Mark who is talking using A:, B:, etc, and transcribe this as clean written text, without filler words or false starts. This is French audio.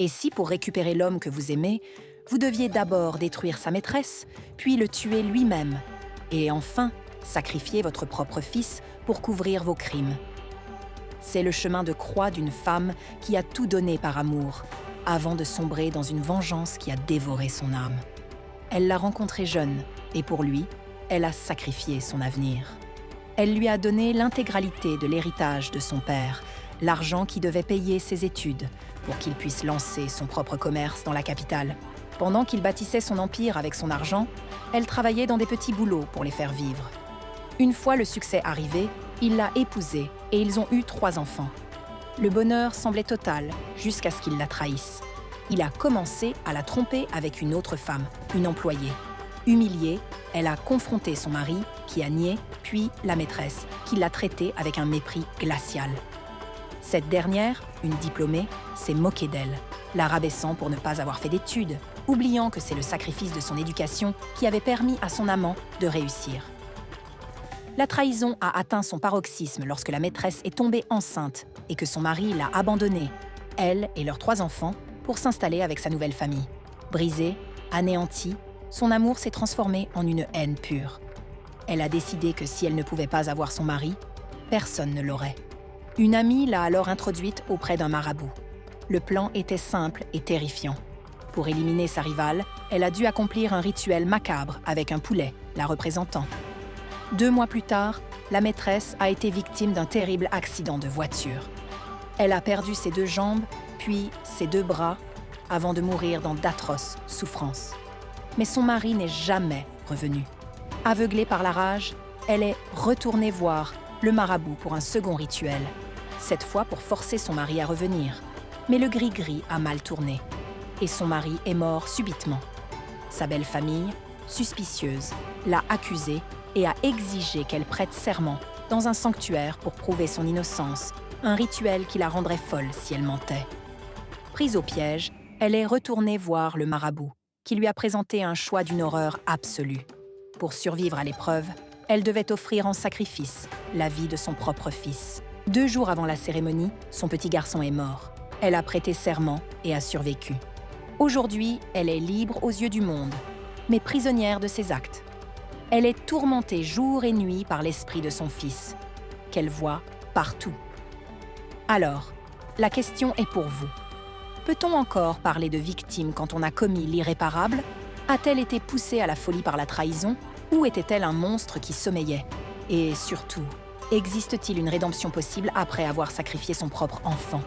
A: Et si, pour récupérer l'homme que vous aimez, vous deviez d'abord détruire sa maîtresse, puis le tuer lui-même, et enfin sacrifier votre propre fils pour couvrir vos crimes. C'est le chemin de croix d'une femme qui a tout donné par amour, avant de sombrer dans une vengeance qui a dévoré son âme. Elle l'a rencontré jeune, et pour lui, elle a sacrifié son avenir. Elle lui a donné l'intégralité de l'héritage de son père, l'argent qui devait payer ses études, pour qu'il puisse lancer son propre commerce dans la capitale. Pendant qu'il bâtissait son empire avec son argent, elle travaillait dans des petits boulots pour les faire vivre. Une fois le succès arrivé, il l'a épousée et ils ont eu 3 enfants. Le bonheur semblait total jusqu'à ce qu'il la trahisse. Il a commencé à la tromper avec une autre femme, une employée. Humiliée, elle a confronté son mari, qui a nié, puis la maîtresse, qui l'a traitée avec un mépris glacial. Cette dernière, une diplômée, s'est moquée d'elle, la rabaissant pour ne pas avoir fait d'études, oubliant que c'est le sacrifice de son éducation qui avait permis à son amant de réussir. La trahison a atteint son paroxysme lorsque la maîtresse est tombée enceinte et que son mari l'a abandonnée, elle et leurs 3 enfants, pour s'installer avec sa nouvelle famille. Brisée, anéantie, son amour s'est transformé en une haine pure. Elle a décidé que si elle ne pouvait pas avoir son mari, personne ne l'aurait. Une amie l'a alors introduite auprès d'un marabout. Le plan était simple et terrifiant. Pour éliminer sa rivale, elle a dû accomplir un rituel macabre avec un poulet, la représentant. 2 mois plus tard, la maîtresse a été victime d'un terrible accident de voiture. Elle a perdu ses 2 jambes, puis ses 2 bras, avant de mourir dans d'atroces souffrances. Mais son mari n'est jamais revenu. Aveuglée par la rage, elle est retournée voir le marabout pour un second rituel, cette fois pour forcer son mari à revenir. Mais le gris-gris a mal tourné, et son mari est mort subitement. Sa belle famille, suspicieuse, l'a accusée et a exigé qu'elle prête serment dans un sanctuaire pour prouver son innocence, un rituel qui la rendrait folle si elle mentait. Prise au piège, elle est retournée voir le marabout, qui lui a présenté un choix d'une horreur absolue. Pour survivre à l'épreuve, elle devait offrir en sacrifice la vie de son propre fils. 2 jours avant la cérémonie, son petit garçon est mort. Elle a prêté serment et a survécu. Aujourd'hui, elle est libre aux yeux du monde, mais prisonnière de ses actes. Elle est tourmentée jour et nuit par l'esprit de son fils, qu'elle voit partout. Alors, la question est pour vous. Peut-on encore parler de victime quand on a commis l'irréparable? A-t-elle été poussée à la folie par la trahison ou était-elle un monstre qui sommeillait? Et surtout, existe-t-il une rédemption possible après avoir sacrifié son propre enfant?